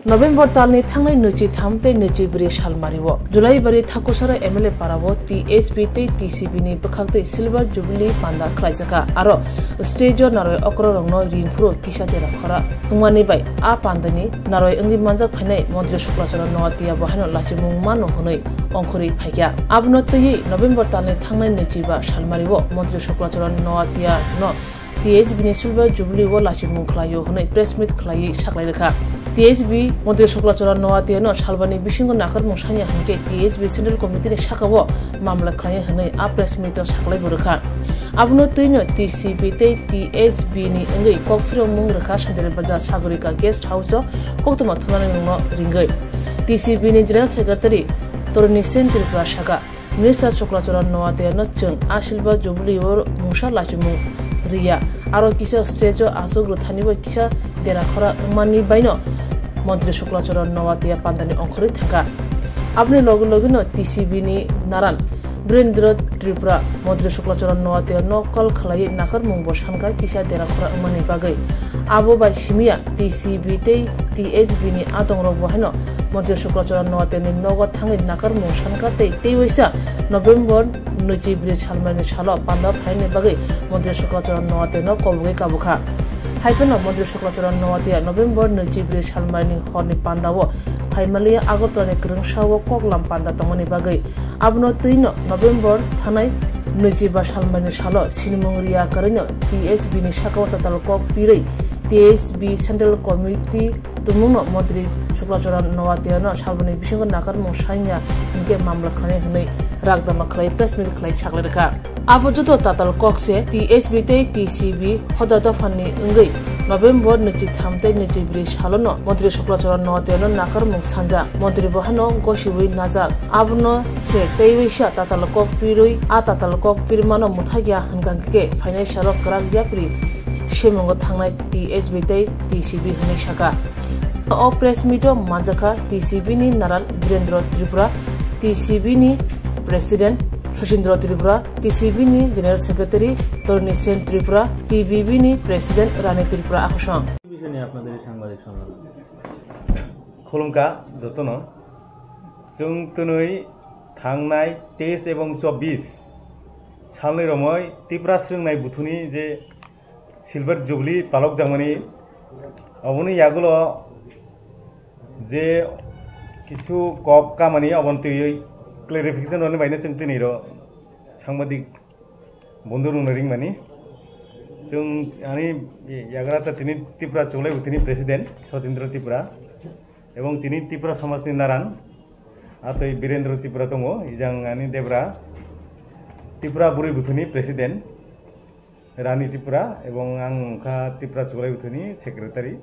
November talni thangnai nuchi thamte nuchi bri shalmariwo July bari thakosara MLA parabo TSB te TCB ni bakhakte silver jubilee panda khlaisaka aro stage naroi okro rongno rinpro kisa dera khara tungmani bai a pandani naroi angi manjak phainai Montri Shuklachara noatia bahano lachimung mano honoi ongkhori phaikya abno tei November talni thangnai nuchi ba shalmariwo Montri Shuklachara noatia no TSB ni silver jubilee wo lachimung khlayo honoi press meet khlai saklai rekha TSB Montri Shuklachara noatia no shalbani bisingo nakar mungsanya hanke TSB Central Committee ni sakabo mamla khlai hanai a press meet saklai burkha abno tuino TCB te TSB ni ngai kokfro mung rekha Sandel Bazar Sagorika guest house koktoma thulani no ringai TCB ni General Secretary Torni Sentir Prashaka Minister Shuklachara noatia no chung asilba jubilee or mungsha lachimung Ria aro kisa stage asogru thanibo kisa dera khora mani baino Montri Shuklachara noatia pandani ongkhori thaka apni logo no TCB ni naran Brendra Tripura Montri Shuklachara noatia nokal khlai nakar mungbo shanka kisa dera khora mani bagai abo bai simia TCB te TSB ni adongro bohano Montri Shuklachara noatia ni nogo thangi nakar mung shanka te teiwaisa November nuchi bri chalmani chalo panda phaine bagai Montri Shuklachara noatia no kolbugai kabukha haipeno Montri Shuklachara noatia November nuchi bri chalmani horni pandawo phaimali agotone krungsawo koklam panda tongoni bagai abno tuino November thanai nuchi ba chalmani chalo sinimungriya karino TSB ni sakawta talkok pirei TSB Central Committee tumuno Montri Shuklachara noatia no shalbani bisingo nakar mungsanya inke mamla khane hnei ragdama khlai press meet khlai saklai rekha abo joto tatal kokse TSB te TCB hodata fanni ngai November nuchi thamte nuchi bri salono Montri Shuklachara noatia no nakar mungsanja Montri bohano gosiwi najak abno se teiwisa tatal kok pirui a tatal kok pirmano muthagya hangangke financial krak yapri shemongo thangnai TSB te TCB hnei saka o press meet manjaka TCB ni naran Brendra Tripura TCB ni President Sushindra Tripura TCB ni General Secretary Torni Sen Tripura TBB ni President Rani Tripura akhosang বিষয় নিয়ে আপনাদের সাংবাদিক সম্মেলন খুলুমকা যতন जों दिनै थांनाय 23 এবং 24 सालनि रमै त्रिपुरा स्रोंनाय बुथुनि जे सिलभार जुबली पालक जांमानि अबनि यागुल जे किछु कक कामानि अबन्तयै क्लेरिफिकेशन होने बायनो जों दिनै सांबादिक बन्धु रुंनारिं मानि जों आंनि याग्राता दिनै त्रिपुरा जुबलाय बुथुनि प्रेसिडेन्ट सचिन्द्र त्रिपुरा एवं दिनै त्रिपुरा समाजनि नारान आतै वीरेन्द्र त्रिपुरा दङ इजां आंनि देब्रा त्रिपुरा बुरै बुथुनि प्रेसिडेन्ट रानी त्रिपुरा एवं आं ओंखा त्रिपुरा जुबलाय बुथुनि सेक्रेटारि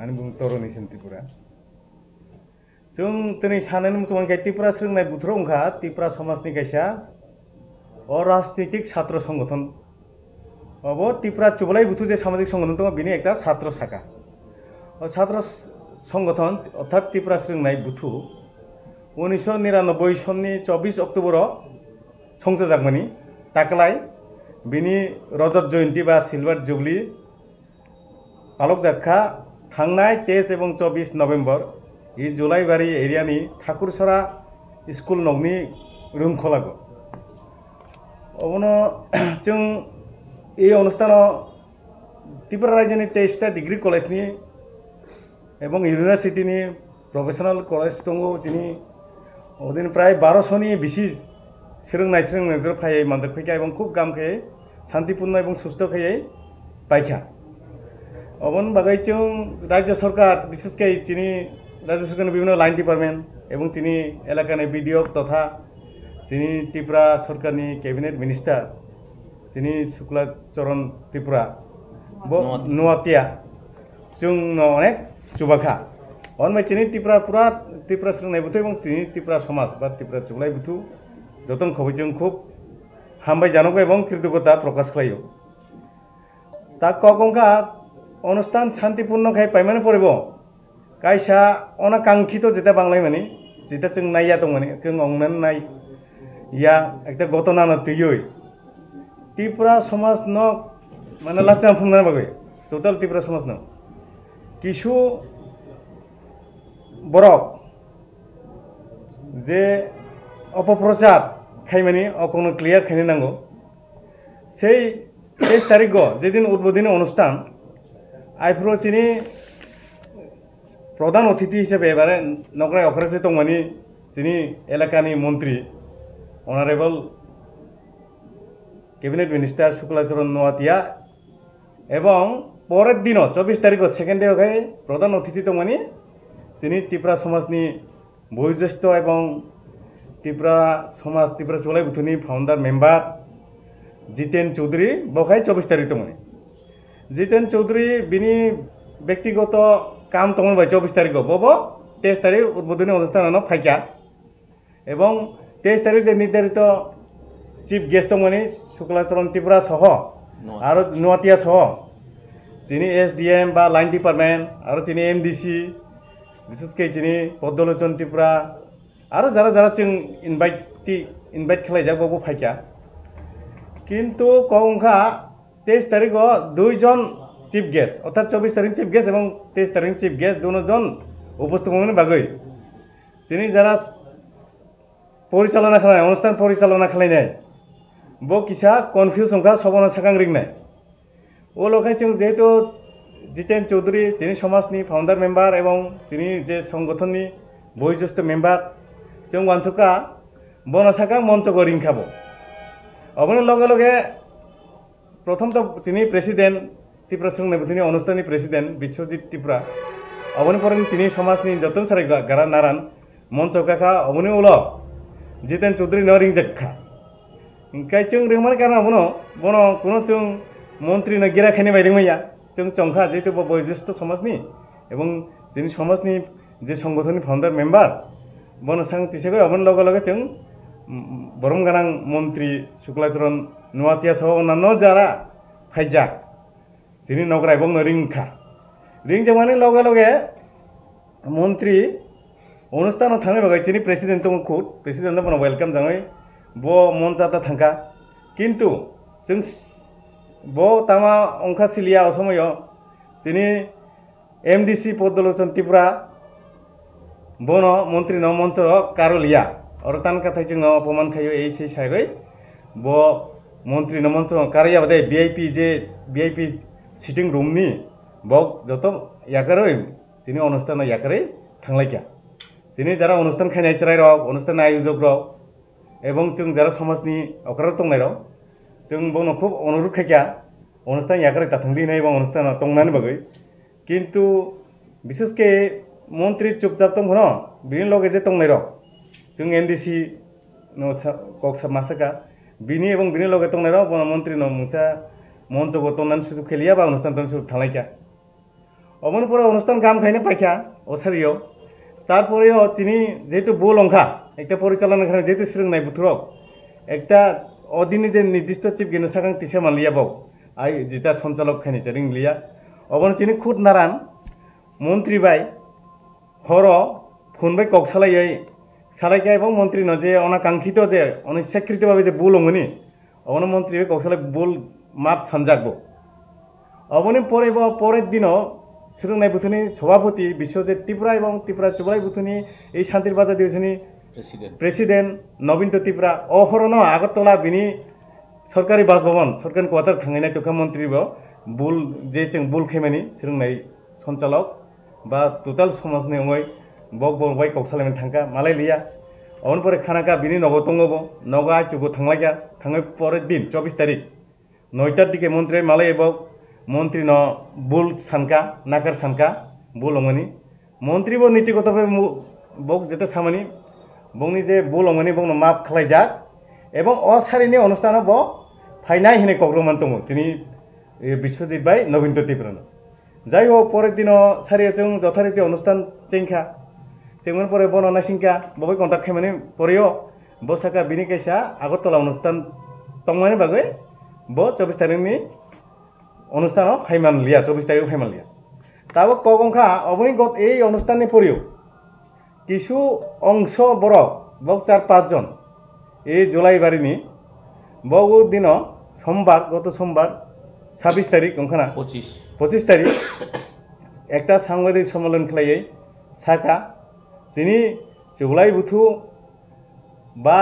आंनि बुं तरनि सेन त्रिपुरा जों दिनै सानैनि मुसलमानखाय त्रिपुरा स्रोंनाय बुथुराव ओंखा त्रिपुरा समाजनि गायसा अराजनैतिक छात्र संगठन अब त्रिपुरा जुबलाय बुथु जे सामाजिक संगठन दङ बिनि एकटा छात्र शाखा छात्र संगठन अर्थात त्रिपुरा स्रोंनाय बुथु 1999 सननि 24 अक्ट'बराव संजाजाकमानि ताकलाय बिनि रजत जयन्ती बा सिलभार जुबली पालक जाखा थांनाय 23 एवं 24 नवेम्बर इ जुलाइबारि एरियानि ठाकुरसरा स्कुल नगनि रुम खोलागो अबनो जों ए अनुष्ठानाव त्रिपुरा राज्योनि 23टा डिग्री कलेजनि एवं इउनिभार्सिटिनि प्रोफेशनल कलेज दङ जिनि ओदिन प्राय 1200नि बिसि सोलोंनायजों फायै मानजाक फैखा एवं खूब गामखे शांतिपूर्ण एवं सुस्थखै पाइखा अबन बागै जों राज्य सरकार विशेषकै चिनि राज्य सरकारनि विभिन्न लाइन डिपार्टमेंट एवं चिनि एलाकानि बिडिओ तथा चिनि त्रिपुरा सरकारनि कैबिनेट मिनिस्टार चिनि शुक्लाचरण त्रिपुरा नोआतिया जों अनेक जुबाखा अनबाय चिनि त्रिपुरा पुरा त्रिपुरा स्रोंनाय बुथु एवं चिनि त्रिपुरा समाज बा त्रिपुरा जुबलाय बुथु जतन खबै जों खूब हामबाय जानांगौ एवं कृतज्ञता प्रकाश खालायो ता कगंगा अनुष्ठान शांतिपूर्णखाय पाइमाने पड़ब कायसा अनाकांक्षित जेटा बांगलाय माने जेटा जों नाया दं माने जों अंनानै नाय या एकटा घटना न तैयै त्रिपुरा समाज न माने लाचा फुंनाय बागै टोटल त्रिपुरा समाज न किछु বরক যে অপপ্রচার খাইমানি কোনো ক্লিয়ার খাইনি নাঙ্গো সেই 23 তারিখ যেদিন উদ্বোধনী অনুষ্ঠান আইফ্রো চিনি প্রধান অতিথি হিসেবে এবারে নগরায় অখরাসে দংমানি চিনি এলাকানি মন্ত্রী honourable cabinet minister Shuklacharan Noatia এবং পরের দিনও 24 তারিখ সেকেন্ড ডে প্রধান অতিথি দংমানি চিনি ত্রিপুরা সমাজনি বয়োজ্যেষ্ঠ এবং ত্রিপুরা সমাজ ত্রিপুরা চলাই বুথুনি ফাউন্ডার মেম্বার জিতেন চৌধুরী বখাই 24 তারিখ দংমানি জিতেন চৌধুরী বিনি ব্যক্তিগত কাম তখন ভাই 24 তারিখ বব 23 তারিখ উদ্বোধনী অনুষ্ঠান ফাইকা এবং 23 তারিখ যে নির্ধারিত চিফ গেস্ট মানে শুক্লাচরণ ত্রিপুরা সহ আর নোয়াতিয়া সহ চিনি SDM বা লাইন ডিপার্টমেন্ট আর চিনি MDC বিশেষ করে চিনি পদ্মলোচন ত্রিপুরা আর যারা যারা চিং ইনভাইট খেলাই যাক বব ফাইকা কিন্তু কংখা 23 তারিখ 2 জন চিফ গেস্ট অর্থাৎ 24 তারিখ চিফ গেস্ট এবং 23 তারিখ চিফ গেস্ট দুজন উপস্থাপনের বাগৈ যিনি যারা পরিচালনা খালায় অনুষ্ঠান পরিচালনা খালাইনায় ব কিসা কনফিউজ সংখ্যা সবনা সাকাং রিংনায় ও লোকাই जों যেহেতু জিতেন চৌধুরী যিনি সমাজনি ফাউন্ডার মেম্বার এবং যিনি যে সংগঠননি বয়োজ্যেষ্ঠ মেম্বার जों वानसुका বনা সাকাং মঞ্চ গরিং খাবো অবনের লগে লগে প্রথম তো যিনি প্রেসিডেন্ট ত্রিপুরা সোलोंनाय बोथोरनि অনুষ্ঠানनि প্রেসিডেন্ট বিশ্বজিৎ ত্রিপুরা অবনি পরে চিনি সমাজনি যতন সারাই গারা নারান মঞ্চ কাকা অবনি উল জিতেন চৌধুরী ন রিংজাखा इंकाय जों रिंमान कारण बनो कोनो जों मन्त्री न गिरा खानि बायदि मैया जों चंखा जेतु बयोज्येष्ठ समाजनि एवं जोंनि समाजनि जे संगठननि फाउंडार मेम्बार बनो सांग तिसेगो अबन लगे लगे जों बरम गानां मन्त्री शुक्लाचरण नुवातिया सह अन्यान्य जारा फाइजाक যিনি নগরাই এবং রিংখা রিং জামানি লগে লগে মন্ত্রী অনুষ্ঠান থাঙে বাগাই চিনি প্রেসিডেন্ট দङ খুদ প্রেসিডেন্ট বনো ওয়েলকাম জাঙै ব মঞ্চাতা থাঙ্কা কিন্তু जों ब तामा अंखा सिलिया असमय चिनि MDC पद्मलोचन त्रिपुरा बनो मन्त्री न मञ्च कारोलिया और तान कथाय जों अपमान खायो ए से सागै ब मन्त्री न मञ्च कारिया बदे VIP सिटिंग रूम नि बक जत याकारै चिनि अनुष्ठान याकारै थांलायका चिनि जारा अनुष्ठान खायनाय चराय रक अनुष्ठान आयोजक रक एवं जों जारा समाजनि अकरा दंनाय रक जों बनो खूब अनुरोध खायका अनुष्ठान याकारै ताथंदि नै एवं अनुष्ठान तंनानै बगै किन्तु विशेष के मन्त्री चुपचाप दं हनो बिनि लगे जे तंनाय रक जों MDC न कक्सा मासाका बिनि एवं बिनि लगे तंनाय रक बनो मन्त्री न मुसा মঞ্চ গতনান সুযোগ খেলিয়া বা অনুষ্ঠান সুযোগ থালাইকা অবন পরে অনুষ্ঠান কাম খাইনে পাইকা অসারিও তারপরেও চিনি যেহেতু বল অংখা একটা পরিচালনা খানে যেহেতু সিরংনাই বুথুরক একটা অদিনে যে নির্দিষ্ট চিফ গেনো সাকাং তিসা মানলিয়া বক আই যেটা সঞ্চালক খানি চারিং লিয়া অবন চিনি খুদ নারান মন্ত্রী বাই হর ফোন বাই কক সালাইকা এবং মন্ত্রী ন যে অনাকাঙ্ক্ষিত যে অনিচ্ছাকৃতভাবে যে বল অঙ্গনি অবন মন্ত্রী কক সালাই বল माप सानजागबो अबनि परेर दिनों सोलोंनाय बोथोरनि सभापति विश्वजित त्रिपुरा एवं त्रिपुरा चुबलाई बोथोरनि এই শান্তির বাজার ডিভিশনनि प्रेसिडेंट नवीन त्रिपुरा अहरन आगरतला बिनि सरकारी बासभवन सरकारी क्वार्टार थांनाय तुखा मन्त्री बुल जे जों बुल खेमानि सोलोंनाय सञ्चालक बा टोटाल समाजनि अङै बक बाय कक्सालायमन थांका मालाय लिया अबन परे खानाका बिनि नगो दङबो नगा चुगो थांलायगा थाङै परेर दिन 24 तारिख 9টার দিকে মন্ত্রী মালাই এবং মন্ত্রী ন বুল সানকা নাকার সানকা বুল অঙ্গনি মন্ত্রী ব নীতিগতভাবে বক যেতে সামানি বংনি যে বুল অঙ্গনি বং মাপ খালাইজাক এবং অসারিনি অনুষ্ঠান ব ফাইনাই হিনে কগ্রমান দङ যিনি বিশ্বজিৎ বাই নবীন ত্রিপুরা যাই হোক পরের দিন সারিয়া जों যথারীতি অনুষ্ঠান চেংখা চেংমন পরে বন নাসিংকা বই কন্টাক্ট খাইমানি পরেও বসাকা বিনি কাইসা আগরতলা অনুষ্ঠান তংমানি বাগৈ ब 24 तारिखनि অনুষ্ঠান फाइमान लिया 24 तारिख फाइमान लिया ताबो कगंखा अबनि गत এই অনুষ্ঠানে পরিও কিছু অংশ বড় বক 4-5 জন এই জুলাই বারিনি বগু দিন সোমবার গত সোমবার 26 তারিখ ওখানা 25 তারিখ একটা সাংবাদিক সম্মেলন খেলাই সাকা sini seulai buthu ba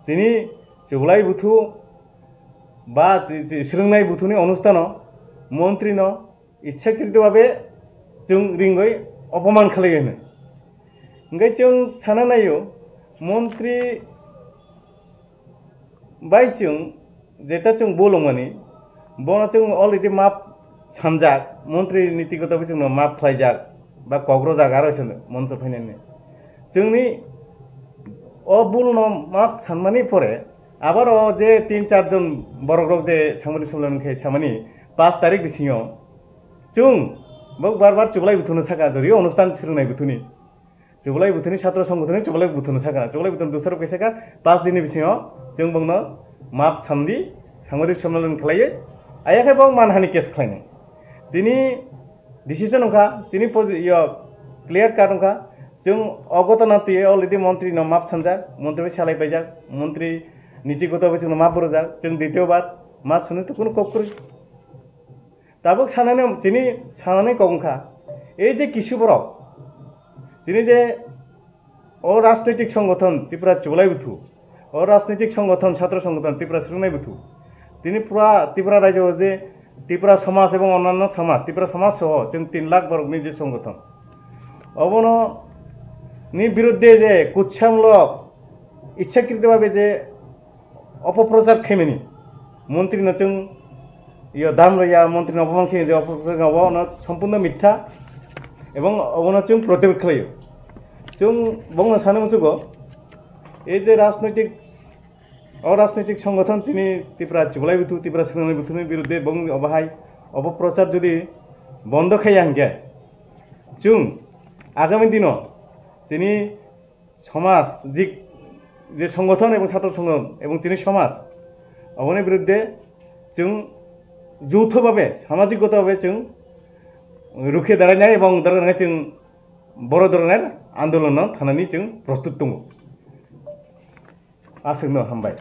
sini seulai buthu ba srungnai buthuni অনুষ্ঠানো মন্ত্রী ন ইচ্ছাকৃতভাবে जों रिंगै अपमान खालामो ओंखाय जों साना नायो मन्त्रि बाय जों जेटा जों बोलंमानि बना जों अलरेडि माप सानजाक मन्त्रि नीतिगतभावे जों माप खालायजाक बा कग्रजाक आरो मन्त्र फैनायनि जोंनि अ बुलन माप सानमानि परे आबार जे 3-4 जन बरग्रक जे सांबादिक सम्मेलन सामानि 5 तारिख बिसिङाव जों बार बार चुगलाई बुथुनो साका जरियो अनुष्ठान सुरुनाय बुथुनि चुगलाई बुथुनि छात्र संगठननि चुगलाई बुथुनो साका चुगलाई बुथुन दुसर कैसाका 5 दिननि बिसिङाव जों बंनो माप सामदि सांबादिक सम्मेलन खालायो आयाखै बं मानहानि केस खालायनाय जिनि डिसिजन ओंखा जिनि क्लियर काट ओंखा जों अगतनाति अलरेडि मन्त्रि न माप सानजा मन्त्रि सालायबायजाक मन्त्रि नीतिगतभावे जों माप बरजाक जों द्वितीयबार माप सुनो तो कोनो कक्र दाबो सानानै जिनि सानानै गंखा এই যে কিশুবরক যিনি যে অরাজনৈতিক সংগঠন ত্রিপুরা চুগলাই বুথু অরাজনৈতিক সংগঠন ছাত্র সংগঠন ত্রিপুরা শ্রুংনাই বুথু তিনি পুরা ত্রিপুরা রাজ্য যে ত্রিপুরা সমাজ এবং অন্যান্য সমাজ ত্রিপুরা সমাজ সহ जों 3 লাখ বর্গনি যে সংগঠন অবন নি বিরুদ্ধে যে কুচ্ছামূলক ইচ্ছাকৃতভাবে যে অপপ্রচার খেমেনি মন্ত্রী নচং दाम रैया मन्त्रि अपमान खेल जे अपमान सम्पूर्ण मिथ्या एवं अबन जों प्रतिरोध खालायो जों बुंनो सानो मोनसेखौ এই যে রাজনৈতিক অরাজনৈতিক সংগঠন যিনি ত্রিপুরা চুগলাই বুথু ত্রিপুরা শ্রুংনাই বুথুनि বিরুদ্ধে बं बाहाय अपप्रचार जुदि बन्द खालाया जों आगामी दिनाव যিনি समाज जे संगठन एवं छात्र संगठन एवं যিনি समाज अबनि बिरुद्धे जों যৌথভাবে সামাজিকগতভাবে जों रुखे दारायनाय एवं दारायनाय जों बर' धरনের आन्दोलनाव थानानै जों प्रस्तुत दङ आसोंनो हामबाय।